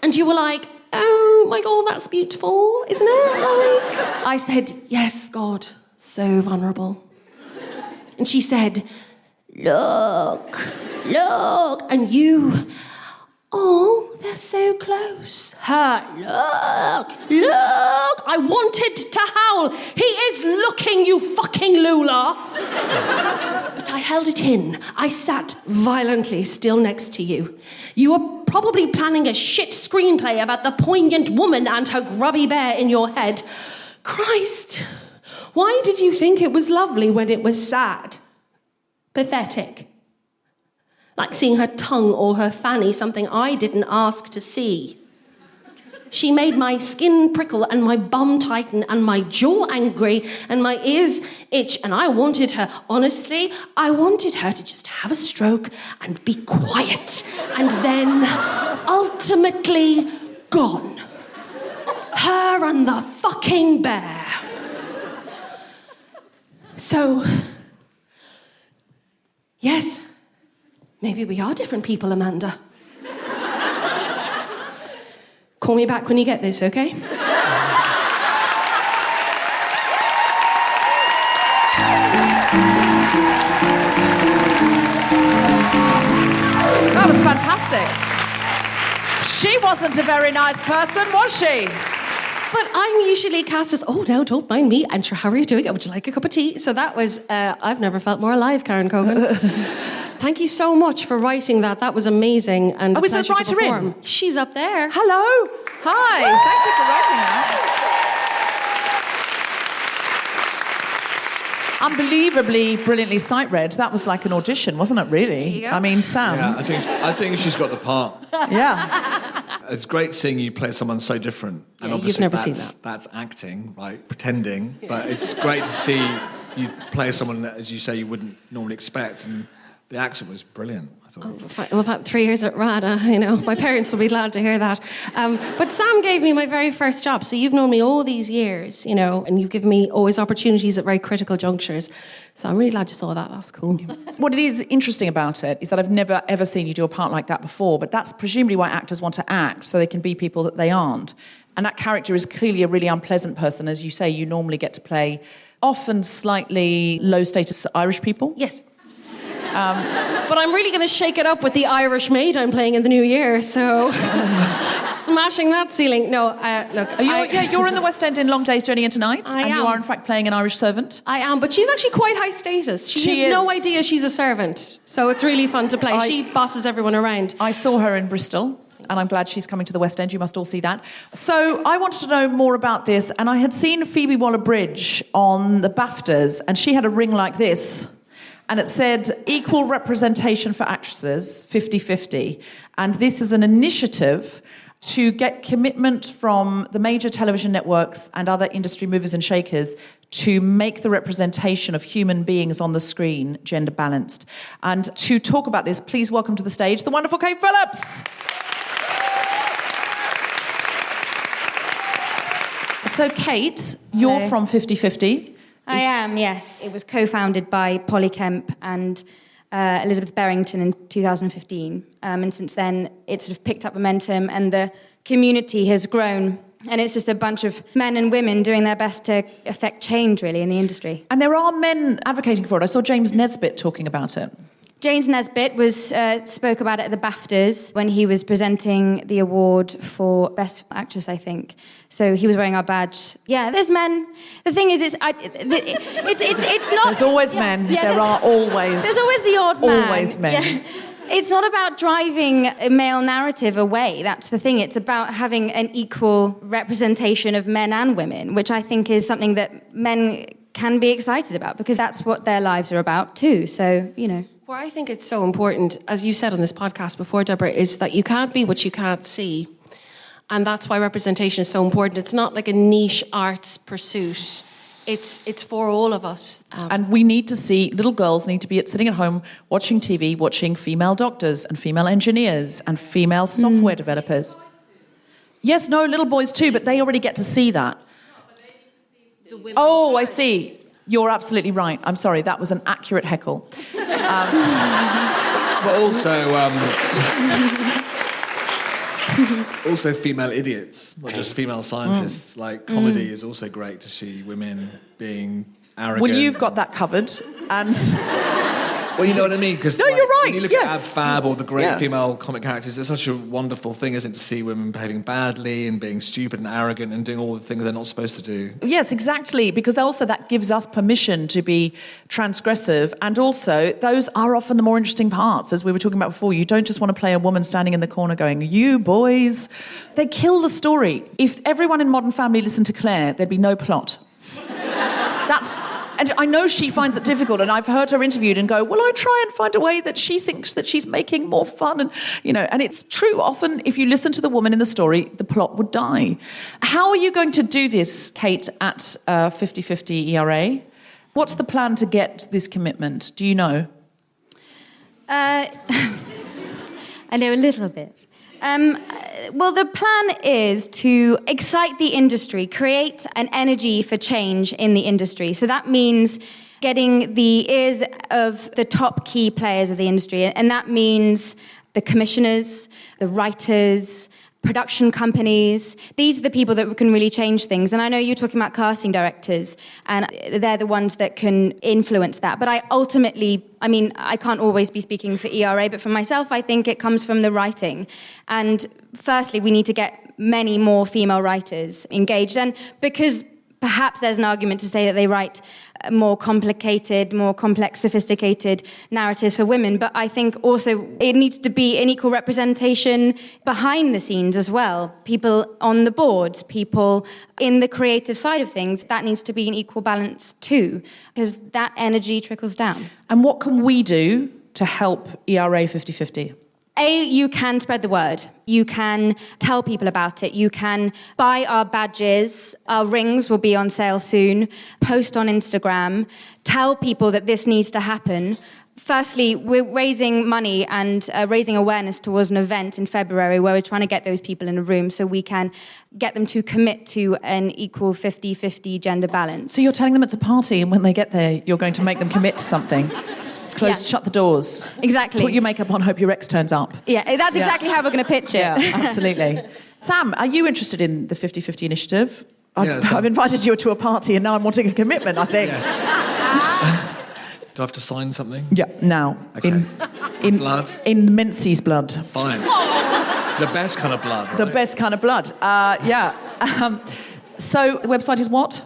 And you were like, oh my God, that's beautiful, isn't it? Like, I said, yes, God, so vulnerable. And she said, look, and you... Oh, they're so close. Her, look. I wanted to howl. He is looking, you fucking Lula. But I held it in. I sat violently still next to you. You were probably planning a shit screenplay about the poignant woman and her grubby bear in your head. Christ, why did you think it was lovely when it was sad? Pathetic. Like seeing her tongue or her fanny, something I didn't ask to see. She made my skin prickle and my bum tighten and my jaw angry and my ears itch, and I wanted her, honestly, I wanted her to just have a stroke and be quiet and then ultimately gone. Her and the fucking bear. So, yes, maybe we are different people, Amanda. Call me back when you get this, okay? That was fantastic. She wasn't a very nice person, was she? But I'm usually cast as, oh, no, don't mind me. And sure, how are you doing? Would you like a cup of tea? So that was, I've never felt more alive, Karen Cogan. Thank you so much for writing that. That was amazing. And is the writer in? She's up there. Hello. Hi. Thank you for writing that. Unbelievably, brilliantly sight-read. That was like an audition, wasn't it, really? I mean, Sam. Yeah, I think she's got the part. Yeah. It's great seeing you play someone so different. And Yeah, obviously you've never seen that. That's acting, right? Pretending. But it's great to see you play someone that, as you say, you wouldn't normally expect. And the accent was brilliant, I thought. Well, that 3 years at RADA, my parents will be glad to hear that. But Sam gave me my very first job. So you've known me all these years, and you've given me always opportunities at very critical junctures. So I'm really glad you saw that. That's cool. What is interesting about it is that I've never, ever seen you do a part like that before, but that's presumably why actors want to act, so they can be people that they aren't. And that character is clearly a really unpleasant person. As you say, you normally get to play often slightly low-status Irish people. Yes. But I'm really going to shake it up with the Irish maid I'm playing in the new year, so smashing that ceiling. No, look. You're in the West End in Long Day's Journey into Night, I and am. you are in fact playing an Irish servant. I am, but she's actually quite high status. She has no idea she's a servant, so it's really fun to play. She bosses everyone around. I saw her in Bristol, and I'm glad she's coming to the West End. You must all see that. So I wanted to know more about this, and I had seen Phoebe Waller-Bridge on the BAFTAs, and she had a ring like this. And it said, equal representation for actresses, 50-50. And this is an initiative to get commitment from the major television networks and other industry movers and shakers to make the representation of human beings on the screen gender balanced. And to talk about this, please welcome to the stage the wonderful Kate Phillips. So, Kate, you're from 50-50. I am, yes. It was co-founded by Polly Kemp and Elizabeth Berrington in 2015. And since then, it's sort of picked up momentum and the community has grown. And it's just a bunch of men and women doing their best to affect change, really, in the industry. And there are men advocating for it. I saw James Nesbitt talking about it. James Nesbitt spoke about it at the BAFTAs when he was presenting the award for Best Actress, I think. So he was wearing our badge. Yeah, there's men. The thing is, it's not... There's always men. Yeah, There's always the odd man. Always men. Yeah. It's not about driving a male narrative away. That's the thing. It's about having an equal representation of men and women, which I think is something that men can be excited about because that's what their lives are about too. So, Well, I think it's so important, as you said on this podcast before, Deborah, is that you can't be what you can't see. And that's why representation is so important. It's not like a niche arts pursuit. It's for all of us. And we need to see, little girls need to be sitting at home watching TV, watching female doctors and female engineers and female software developers. Yes, no, little boys too, but they already get to see that. Oh, I see. You're absolutely right. I'm sorry, that was an accurate heckle. But also female idiots, not just female scientists. Like, comedy is also great to see women being arrogant. Well, you've got that covered, and... Well, you know what I mean? Because no, you're right. When you look at Ab Fab or the great female comic characters, it's such a wonderful thing, isn't it, to see women behaving badly and being stupid and arrogant and doing all the things they're not supposed to do. Yes, exactly, because also that gives us permission to be transgressive, and also those are often the more interesting parts, as we were talking about before. You don't just want to play a woman standing in the corner going, "You boys." They kill the story. If everyone in Modern Family listened to Claire, there'd be no plot. And I know she finds it difficult, and I've heard her interviewed and go, well, I try and find a way that she thinks that she's making more fun. And, and it's true. Often, if you listen to the woman in the story, the plot would die. How are you going to do this, Kate, at 50-50 ERA? What's the plan to get this commitment? Do you know? I know a little bit. Well, the plan is to excite the industry, create an energy for change in the industry. So that means getting the ears of the top key players of the industry. And that means the commissioners, the writers, production companies. These are the people that can really change things. And I know you're talking about casting directors, and they're the ones that can influence that. But I can't always be speaking for ERA, but for myself, I think it comes from the writing. And firstly, we need to get many more female writers engaged. And because perhaps there's an argument to say that they write more complicated, more complex, sophisticated narratives for women. But I think also it needs to be an equal representation behind the scenes as well. People on the boards, people in the creative side of things, that needs to be an equal balance too, because that energy trickles down. And what can we do to help ERA 50/50? You can spread the word. You can tell people about it. You can buy our badges. Our rings will be on sale soon. Post on Instagram. Tell people that this needs to happen. Firstly, we're raising money and raising awareness towards an event in February where we're trying to get those people in a room so we can get them to commit to an equal 50/50 gender balance. So you're telling them it's a party, and when they get there, you're going to make them commit to something. Shut the doors. Exactly. Put your makeup on, hope your ex turns up. Yeah, that's exactly how we're going to pitch it. Yeah, absolutely. Sam, are you interested in the 50/50 initiative? Yes. I've invited you to a party and now I'm wanting a commitment, I think. Yes. Do I have to sign something? Yeah, now. Okay. In blood? In Mincy's blood. Fine. The best kind of blood, right? The best kind of blood. Yeah. So the website is what?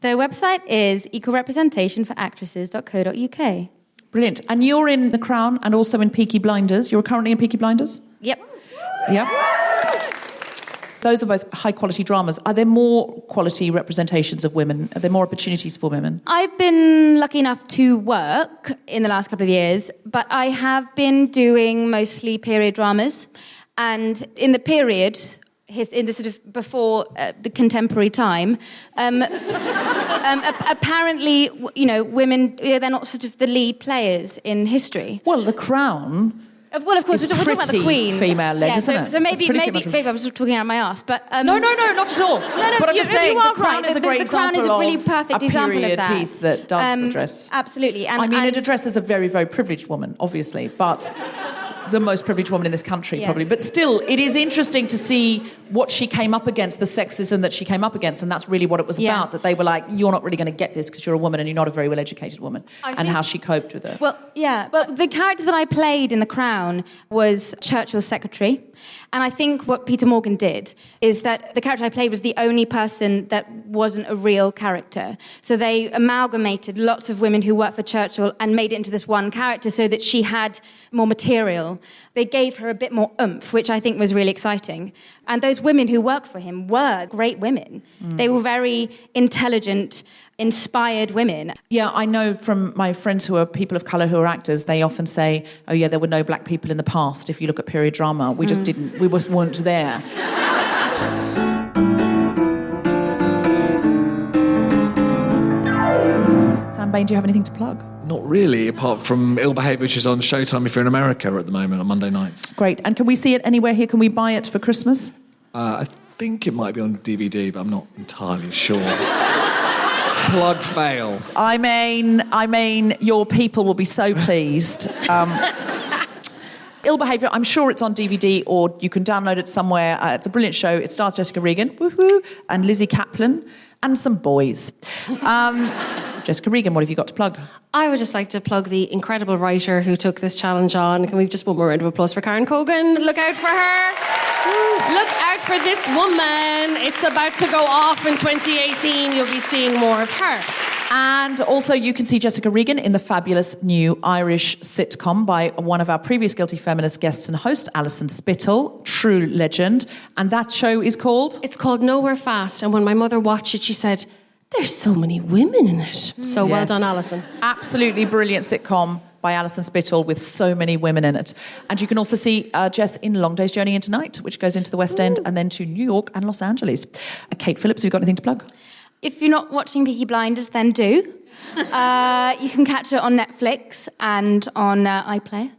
The website is equalrepresentationforactresses.co.uk. Brilliant. And you're in The Crown and also in Peaky Blinders. You're currently in Peaky Blinders? Yep. Yep. Those are both high-quality dramas. Are there more quality representations of women? Are there more opportunities for women? I've been lucky enough to work in the last couple of years, but I have been doing mostly period dramas. And in the period, in the sort of before the contemporary time, apparently, women, they're not sort of the lead players in history. Well, The Crown... Well, of course, we're talking about the Queen. Female-led, isn't it? So maybe I was talking out of my arse, but no, not at all. No, but I'm just saying, you are The Crown right. is a great Crown is a really perfect example of that. piece that does address. Absolutely, it addresses a very, very privileged woman, obviously, but the most privileged woman in this country, probably. But still, it is interesting to see what she came up against, the sexism that she came up against, and that's really what it was about, that they were like, you're not really going to get this because you're a woman and you're not a very well-educated woman, and how she coped with it. Well, yeah, but the character that I played in The Crown was Churchill's secretary, and I think what Peter Morgan did is that the character I played was the only person that wasn't a real character. So they amalgamated lots of women who worked for Churchill and made it into this one character so that she had more material. They gave her a bit more oomph, which I think was really exciting. And those women who worked for him were great women. They were very intelligent, inspired women. Yeah, I know from my friends who are people of colour who are actors, they often say, oh yeah, there were no black people in the past. If you look at period drama, we just weren't there. Sam Bain, do you have anything to plug? Not really, apart from Ill Behaviour, which is on Showtime if you're in America at the moment on Monday nights. Great. And can we see it anywhere here? Can we buy it for Christmas? I think it might be on DVD, but I'm not entirely sure. Plug fail. I mean, your people will be so pleased. Ill Behaviour, I'm sure it's on DVD or you can download it somewhere. It's a brilliant show. It stars Jessica Regan, woohoo, and Lizzie Kaplan, and some boys. Jessica Regan, what have you got to plug? I would just like to plug the incredible writer who took this challenge on. Can we just one more round of applause for Karen Cogan? Look out for her. Look out for this woman. It's about to go off in 2018. You'll be seeing more of her. And also you can see Jessica Regan in the fabulous new Irish sitcom by one of our previous Guilty Feminist guests and host, Alison Spittle, true legend. And that show is called? It's called Nowhere Fast. And when my mother watched it, she said, there's so many women in it. So well done, Alison. Absolutely brilliant sitcom by Alison Spittle with so many women in it. And you can also see Jess in Long Day's Journey into Night, which goes into the West End and then to New York and Los Angeles. Kate Phillips, have you got anything to plug? If you're not watching Peaky Blinders, then do. You can catch it on Netflix and on iPlayer.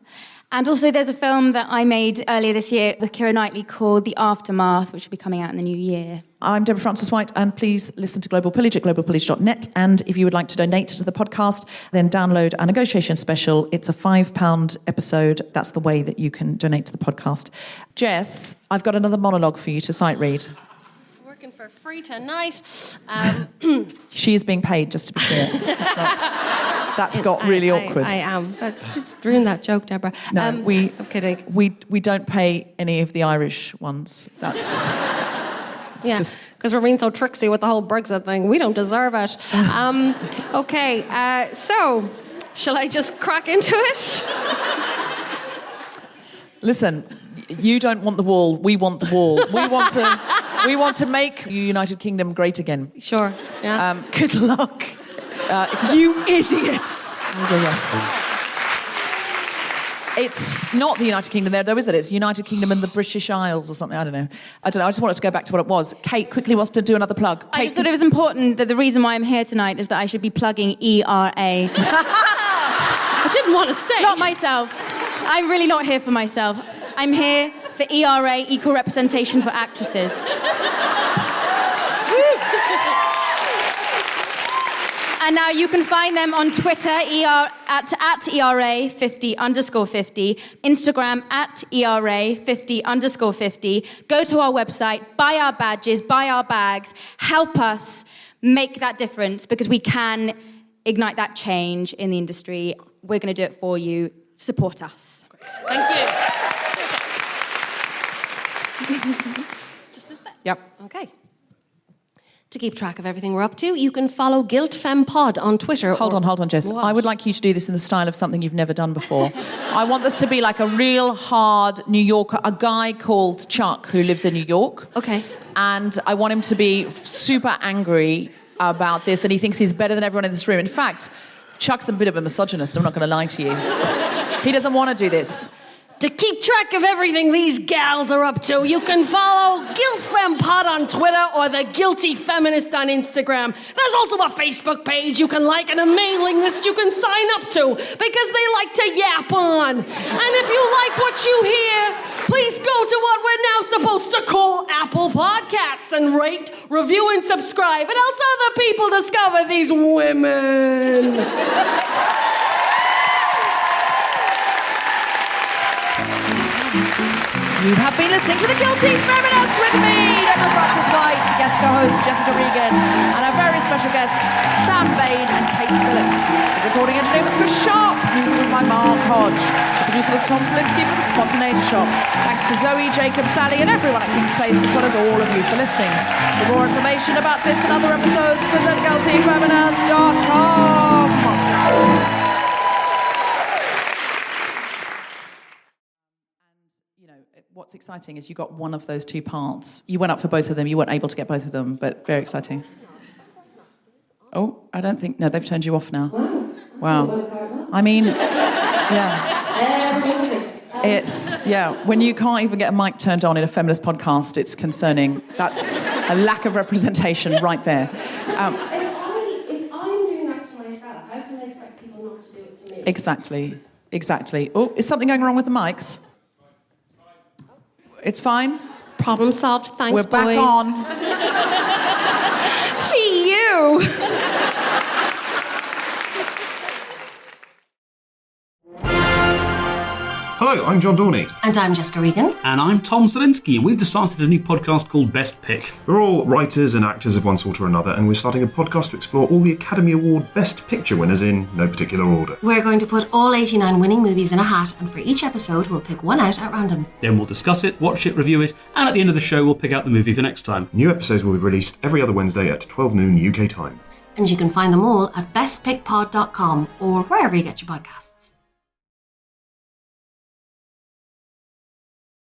And also there's a film that I made earlier this year with Keira Knightley called The Aftermath, which will be coming out in the new year. I'm Deborah Frances-White, and please listen to Global Pillage at globalpillage.net. And if you would like to donate to the podcast, then download our negotiation special. It's a £5 episode. That's the way that you can donate to the podcast. Jess, I've got another monologue for you to sight read. Working for free tonight. She is being paid, just to be clear. That's got really awkward. I am. That's just ruined that joke, Deborah. No, I'm kidding. We don't pay any of the Irish ones. That's because we're being so tricksy with the whole Brexit thing. We don't deserve it. Okay, so shall I just crack into it? Listen, you don't want the wall. We want the wall. We want to make the United Kingdom great again. Sure. Yeah. Good luck. You idiots! It's not the United Kingdom there, though, is it? It's United Kingdom and the British Isles or something. I don't know. I just wanted to go back to what it was. Kate quickly wants to do another plug. I just thought it was important that the reason why I'm here tonight is that I should be plugging ERA. I didn't want to say. Not myself. I'm really not here for myself. I'm here for ERA, Equal Representation for Actresses. And now you can find them on Twitter, at ERA50_50, Instagram at ERA50_50. Go to our website, buy our badges, buy our bags, help us make that difference, because we can ignite that change in the industry. We're going to do it for you. Support us. Thank you. Just this bit? Yep. Okay. To keep track of everything we're up to, you can follow GuiltFemPod on Twitter. Hold on, Jess. What? I would like you to do this in the style of something you've never done before. I want this to be like a real hard New Yorker, a guy called Chuck who lives in New York. Okay. And I want him to be super angry about this, and he thinks he's better than everyone in this room. In fact, Chuck's a bit of a misogynist, I'm not going to lie to you. He doesn't want to do this. To keep track of everything these gals are up to, you can follow GuiltFemPod on Twitter or the Guilty Feminist on Instagram. There's also a Facebook page you can like and a mailing list you can sign up to, because they like to yap on. And if you like what you hear, please go to what we're now supposed to call Apple Podcasts and rate, review, and subscribe. It helps other people discover these women. You have been listening to The Guilty Feminist with me, Deborah Frances-White, guest co-host Jessica Regan, and our very special guests, Sam Bain and Kate Phillips. The recording engineer was Chris Sharp. The music was by Mark Hodge. The producer was Tom Selinsky from The Spontaneity Shop. Thanks to Zoe, Jacob, Sally, and everyone at King's Place, as well as all of you for listening. For more information about this and other episodes, visit guiltyfeminist.com. What's exciting is you got one of those two parts. You went up for both of them. You weren't able to get both of them, but very exciting. Oh, I don't think... No, they've turned you off now. Wow. I mean, yeah. It's, yeah, when you can't even get a mic turned on in a feminist podcast, it's concerning. That's a lack of representation right there. If I'm doing that to myself, how can I expect people not to do it to me? Exactly. Oh, is something going wrong with the mics? It's fine. Problem solved. Thanks, We're back boys. on. Fee you. Hello, I'm John Dorney. And I'm Jessica Regan. And I'm Tom Selinsky, and we've just started a new podcast called Best Pick. We're all writers and actors of one sort or another, and we're starting a podcast to explore all the Academy Award Best Picture winners in no particular order. We're going to put all 89 winning movies in a hat, and for each episode, we'll pick one out at random. Then we'll discuss it, watch it, review it, and at the end of the show, we'll pick out the movie for next time. New episodes will be released every other Wednesday at 12 noon UK time. And you can find them all at bestpickpod.com or wherever you get your podcasts.